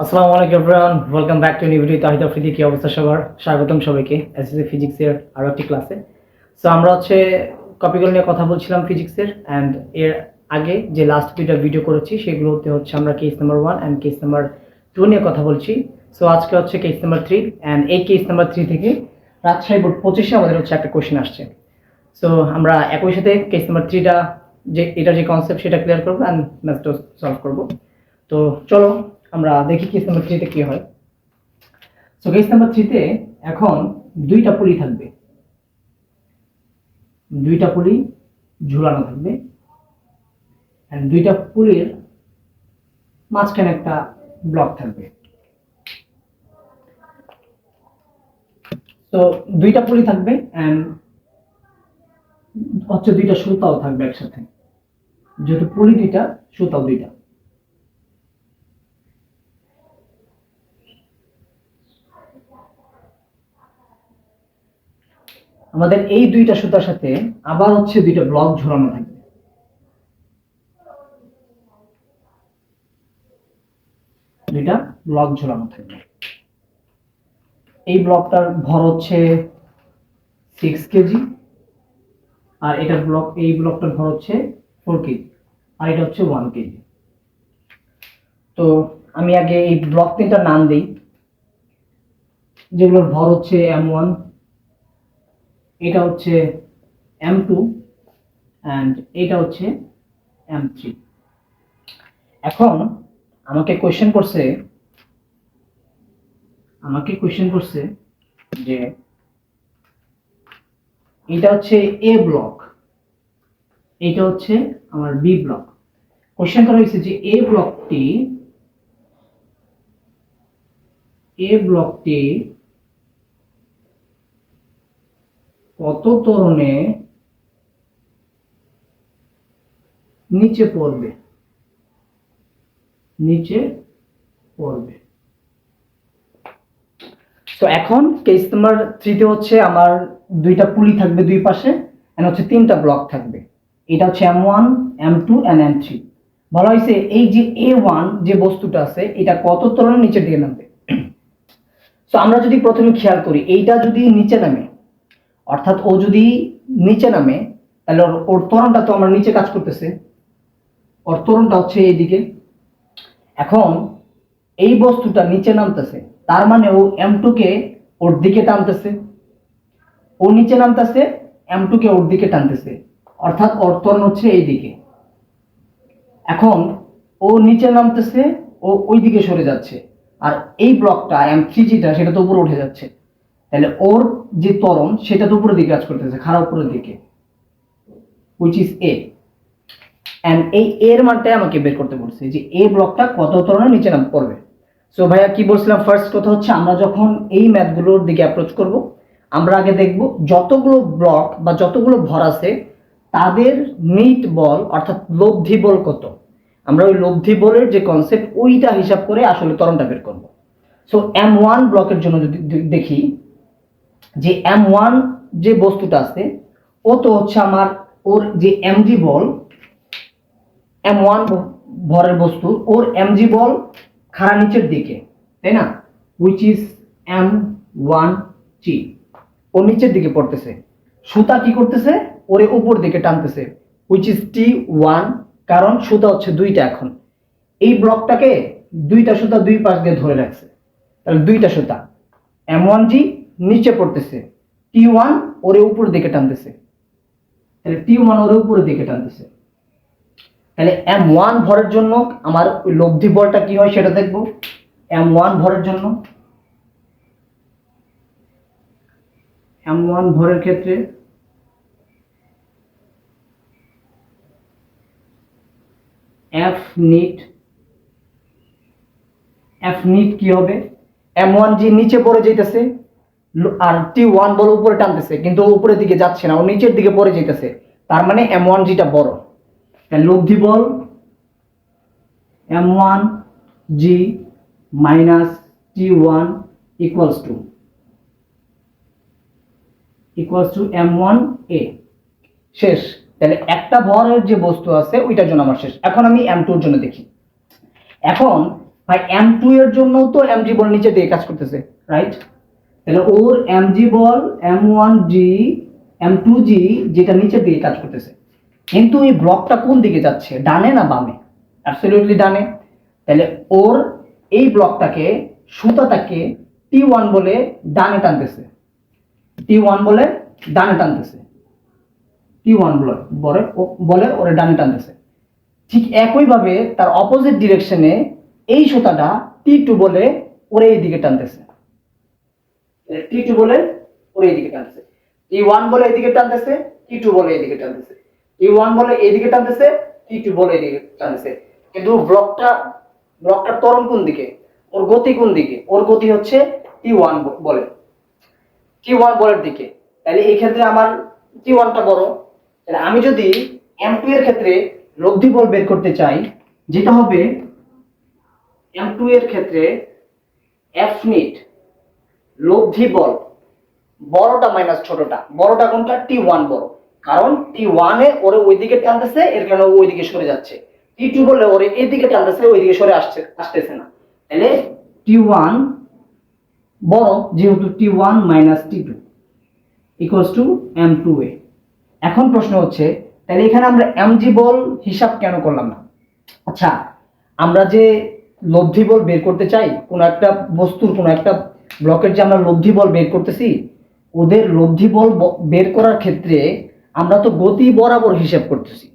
আসসালামু আলাইকুম everyone, welcome back to new video. Tahid Afridi, কি অবস্থা সবার? স্বাগতম সবাইকে এসএসসি ফিজিক্সের আরও একটি ক্লাসে। সো আমরা কপিগুলো নিয়ে কথা বলছিলাম ফিজিক্সের, অ্যান্ড এর আগে যে লাস্ট দুইটা ভিডিও করেছি সেগুলোতে আমরা case number 1 and case number 2 নিয়ে কথা বলছি। সো আজকে কেস নাম্বার 3, অ্যান্ড এই কেস নাম্বার 3 থেকে রাজশাহী বোর্ড 25-এ আমাদের একটা কোশ্চেন আসছে। সো আমরা একই সাথে কেস নাম্বার 3টা এটার যে কনসেপ্ট সেটা ক্লিয়ার করবো অ্যান্ড ম্যাথটা সলভ করবো। তো চলো আমরা দেখি কেস নাম্বার 3 তে কি হয়। সো কেস নাম্বার 3 তে এখন দুইটা পুলি থাকবে, দুইটা পুলি ঝুলানো থাকবে, এন্ড দুইটা পুলির মাঝখানে একটা ব্লক থাকবে। তো দুইটা পুলি থাকবে এন্ড দুইটা সুতাও থাকবে একসাথে, যেহেতু পুলি দুইটা সুতাও দুইটা। আমাদের এই দুইটা সুতার সাথে আবার দুইটা ব্লক ঝোলানো থাকবে। দুইটা ব্লক ঝোলানো থাকবে। এই ব্লকটার ভর 6 কেজি, আর এই ব্লকটার ভর 4 কেজি, আর এটা 1 কেজি। তো আমি আগে এই ব্লক তিনটার নাম দিই, যেগুলোর ভর m1, এটা m2 এন্ড এটা m3। এখন আমাকে কোশ্চেন করছে যে এটা এ ব্লক, এটা আমার বি ব্লক। কোশ্চেন করা হয়েছে যে এ ব্লকটি কত ত্বরণে নিচে পড়বে। তো এখন কেস নাম্বার 3 তে আমার দুইটা পুলি থাকবে দুই পাশে, এন্ড তিনটা ব্লক থাকবে। এটা m1, m2 এন্ড m3। বলা হয়েছে এই যে a1 যে বস্তুটা আছে এটা কত ত্বরণে নিচে দিয়ে নামবে। সো আমরা যদি প্রথমে খেয়াল করি, এইটা যদি নিচে নামে, অর্থাৎ ও যদি নিচে নামে, তাহলে ওর ত্বরণটা তো আমার নিচে কাজ করতেছে, ওর ত্বরণটা এইদিকে। এখন এই বস্তুটা নিচে নামতেছে, তার মানে ও m2 কে ওর দিকে টানতেছে, ও নিচে নামতেছে, m2 কে ওর দিকে টানতেছে, অর্থাৎ ওর ত্বরণ এইদিকে। এখন ও নিচে নামতেছে, ও ওই দিকে সরে যাচ্ছে, আর এই ব্লকটা m3 যেটা সেটা তো উপরে উঠে যাচ্ছে, তাহলে ওর যে ত্বরণ সেটা তো উপরের দিকে কাজ করতেছে, খারাপ উপরের দিকে, which is a, and এই এর মানটাই আমাকে বের করতে বলছে যে এ ব্লকটা কত ত্বরণে নিচে নাম পড়বে। সো ভাইয়া কি বলছিলাম, ফার্স্ট কথা আমরা যখন এই ম্যাথগুলোর দিকে অ্যাপ্রোচ করব, আমরা আগে দেখব যতগুলো ব্লক বা যতগুলো ভর আছে তাদের নিট বল অর্থাৎ লব্ধি বল কত। আমরা ওই লব্ধি বলের যে কনসেপ্ট ওইটা হিসাব করে আসলে ত্বরণটা বের করব। সো m1 ব্লকের জন্য যদি দেখি যে m1 যে বস্তুটা আছে ও তো আমার ওর যে mg বল, m1 ভরের বস্তু, ওর mg বল খাড়া নিচের দিকে, তাই না, which is m1g। ও নিচের দিকে পড়তেছে, সুতা কি করতেছে, ওরে উপর দিকে টানতেছে, which is t1, কারণ সুতা দুইটা। এখন এই ব্লকটাকে দুইটা সুতা দুই পাশ দিয়ে ধরে রাখছে, তাহলে দুইটা সুতা, m1g নিচে পড়তেছে, t1 ওরে উপর দিকে টানতেছে, তাহলে t1 ওরে উপরের দিকে টানতেছে। তাহলে m1 ভরের জন্য আমার ওই লব্ধি বলটা কি হয় সেটা দেখব। m1 ভরের জন্য, m1 ভরের ক্ষেত্রে f নিট কি হবে, m1g নিচে পড়ে যাইতেছে আর t1 বল উপরে টানতেছে, কিন্তু উপরের দিকে যাচ্ছে না, ও নিচের দিকে পড়ে যাইতেছে, তার মানে m1g টা বড়। তাহলে লব্ধি বল m1g minus t1 equals to m1a। শেষ। তাহলে একটা ভরের যে বস্তু আছে ওইটার জন্য আমার শেষ। এখন আমি m2 এর জন্য দেখি। এখন ভাই M2 এর জন্য তো mg বল নিচে দিয়ে কাজ করতেছে, রাইট? তাহলে ওর mg বল m1g m2g যেটা নিচে দিয়ে কাজ করতেছে, কিন্তু এই ব্লকটা কোন দিকে যাচ্ছে, ডানে না বামে? অ্যাবসলিউটলি ডানে। তাহলে ওর এই ব্লকটাকে সুতাটাকে T1 বলে ডানে টানতেছে, T1 বলে ডানে টানতেছে, T1 বলে ওরে ডানে টানতেছে। ঠিক একইভাবে তার অপোজিট ডিরেকশনে এই সুতাটা T2 বলে ওরে এই দিকে টানতেছে, T2 বলে ওরে এই দিকে টানতেছে, T1 বলে এইদিকে টানতেছে, T2 বলে এইদিকে টানতেছে, T1 বলে এইদিকে টানতেছে, T2 বলে এইদিকে টানতেছে। কিন্তু ব্লকটার ত্বরণ কোন দিকে, ওর গতি কোন দিকে? ওর গতি হচ্ছে T1 বলে, T1 বলের দিকে। তাহলে এই ক্ষেত্রে আমার T1টা বড়। তাহলে আমি যদি M2 এর ক্ষেত্রে লব্ধি বল বের করতে চাই, যেটা হবে M2 এর ক্ষেত্রে F নিট লব্ধি বল বড়টা মাইনাস ছোটটা, বড়টা কোনটা? T1 বড়, কারণ T1 এ ওরে ওইদিকে টানতেছে, এর কারণে ওইদিকে সরে যাচ্ছে। T2 বলে ওরে এইদিকে টানতেছে, ওইদিকে সরে আসতেছে না। তাহলে T1 বড়, যেহেতু T1 minus T2 equals to M2A। এখন প্রশ্ন হচ্ছে, তাহলে এখানে আমরা mg বল হিসাব কেন করলাম না? আচ্ছা, আমরা যে লব্ধি বল বের করতে চাই, কোন একটা বস্তুর কোন একটা ব্লকের যে আমরা লব্ধি বল বের করতেছি, ওদের লব্ধি বল বের করার ক্ষেত্রে আমরা তো গতি বরাবর হিসাব করতেছি,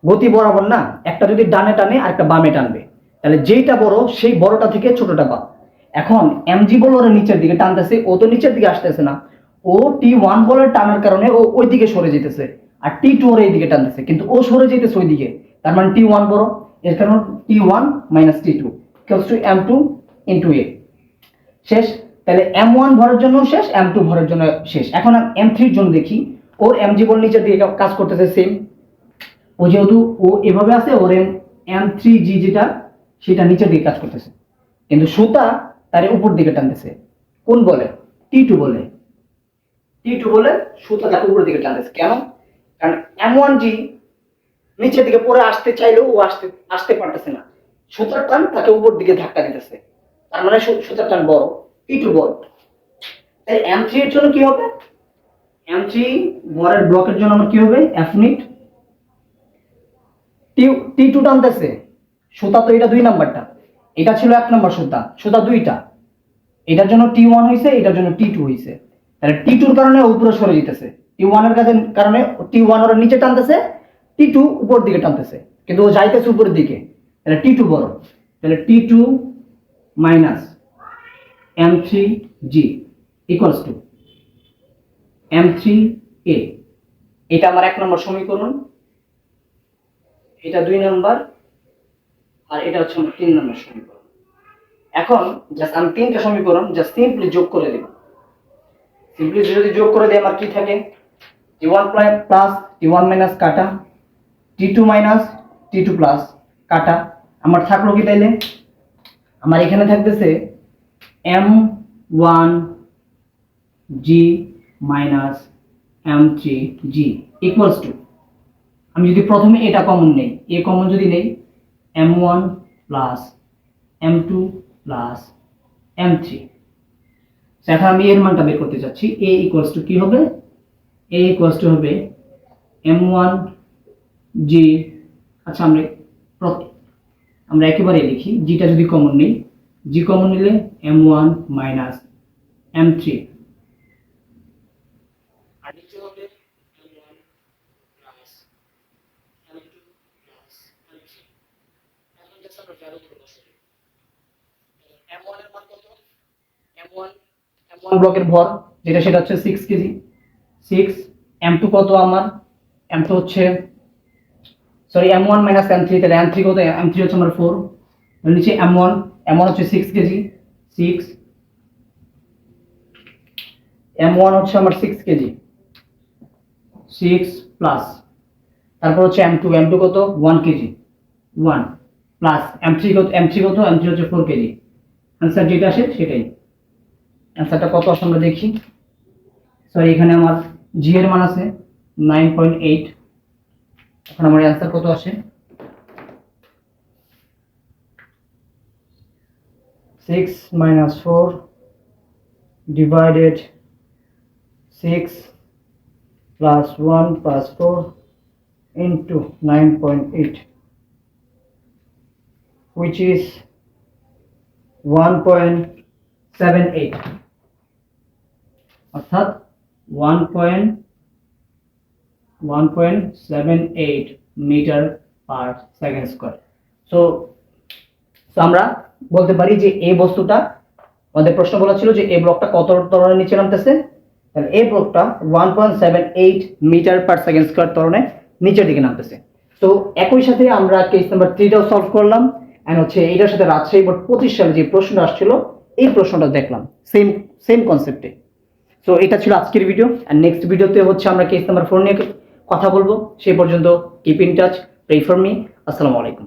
গতি বরাবর না, একটা যদি ডানে টানে আর একটা বামে টানবে, তাহলে যেইটা বড় সেই বড়টা থেকে ছোটটা বাদ। এখন mg বল ওর নিচের দিকে টানতেছে, ও তো নিচের দিকে আসতেছে না, ও T1 বলের টানার কারণে ও ওই দিকে সরে যেতেছে, আর T2 ওর এই দিকে টানতেছে, কিন্তু ও সরে যেতেছে ওই দিকে, তার মানে T1 বড়, এর কারণে T1 minus T2 equals to M2 into A। শেষ। তাহলে M1 ভরের জন্য শেষ, M2 ভরের জন্য শেষ। এখন M3 এর জন্য দেখি, ওর mg বল নিচের দিকে কাজ করতেছে সেম, ও যেহেতু ও এভাবে আছে, ওর M3G যেটা সেটা নিচের দিকে কাজ করতেছে, কিন্তু সুতা তার উপর দিকে টানতেছে, কোন বলে? T2 বলে, T2 বলে সুতা তাকে উপর দিকে টানতেছে। কেন? কারণ M1G নিচের দিকে পরে আসতে চাইলেও ও আসতে পারতেছে না, সুতার টান তাকে উপর দিকে ধাক্কা দিতেছে, তার মানে সুতার টান বড়, T2 বড়। তাই M3 এর জন্য কি হবে? M3 ভরের ব্লকের জন্য আমার কি হবে? F নিট T2 টানতেছে, সুতা তো এটা 2 নাম্বারটা, এটা ছিল 1 নাম্বার সুতা, সুতা দুইটা, এটার জন্য T1 হইছে, এটার জন্য T2 হইছে। তাহলে T2 এর কারণে উপরে সরে যেতেছে, T1 এর কারণে T1 ওর নিচে টানতেছে, T2 উপর দিকে টানতেছে, কিন্তু ও যাইতেছে উপরের দিকে, তাহলে T2 বড়। তাহলে T2 minus M3G equals to M3A। এটা আমার 1 নম্বর সমীকরণ, এটা 2 নাম্বার, আর এটা হচ্ছে আমার 3 নম্বর সমীকরণ। এখন জাস্ট আমি 3টা সমীকরণ জাস্ট সিম্পলি যোগ করে দেব। সিম্পলি যদি যোগ করে দেই, আমার কি থাকে? T1 প্লাস T1 মাইনাস কাটা, T2 মাইনাস T2 প্লাস কাটা, আমার থাকলো কি তাইলে? আমার এখানে থাকতেছে M1G minus M3G equals to, আমি যদি প্রথমে এটা কমন নেই, এ কমন যদি নেই, M1 plus M2 plus M3। এখন আমি এর মানটা বের করতে চাচ্ছি, A ইকুয়ালস টু কি হবে? A ইকুয়ালস টু হবে M1G, আচ্ছা আমরা একেবারে লিখি, জিটা যদি কমন নেই, জি কমন নিলে M1 মাইনাস M3, আর নিচে হবে M1 plus M2 plus M3। এখন জাস্ট আমরা ভ্যালু করে বসাই। M1 এর মান কত? M1 ব্লকের ভর যেটা, সেটা হচ্ছে 6 কেজি, 6। M2 কত আমার? M2 হচ্ছে, সরি, M1 মাইনাস M3, তাহলে M3 কত? M3 হচ্ছে আমার 4, নিচে M1 হচ্ছে 6 কেজি, 6, M1 হচ্ছে আমার 6 কেজি, 6 প্লাস, তারপর হচ্ছে M2 কত? 1 কেজি, 1 প্লাস M3 কত? M3 হচ্ছে 4 কেজি। आंसर যেটা আসে সেটাই। आंसरটা কত আসে আমরা দেখি। সরি, এখানে আমার জি এর মান আছে 9.8। এখন আমার आंसर কত আসে? 6 minus 4 divided 6 plus 1 plus 4 into 9.8, which is 1.78 অর্থাৎ 1.78 metre per second square. So আমরা বলতে পারি যে এই বস্তুটা, আমাদের প্রশ্ন বলা ছিল যে এই ব্লকটা কত ত্বরণের নিচে নামতেছে, তাহলে এই ব্লকটা 1.78 মিটার পার সেকেন্ড স্কয়ার ত্বরণে নিচের দিকে নামতেছে। তো একই সাথে আমরা কেস নাম্বার 3টাও সলভ করলাম, এন্ড হচ্ছে এটার সাথে রাজশাহী বোর্ড 25 সালে যে প্রশ্নটা আসছিল এই প্রশ্নটা দেখলাম সেম কনসেপ্টে। সো এটা ছিল আজকের ভিডিও, এন্ড নেক্সট ভিডিওতে হচ্ছে আমরা কেস নাম্বার 4 নিয়ে কথা বলবো। সেই পর্যন্ত keep in touch, pray for me. আসসালামু আলাইকুম।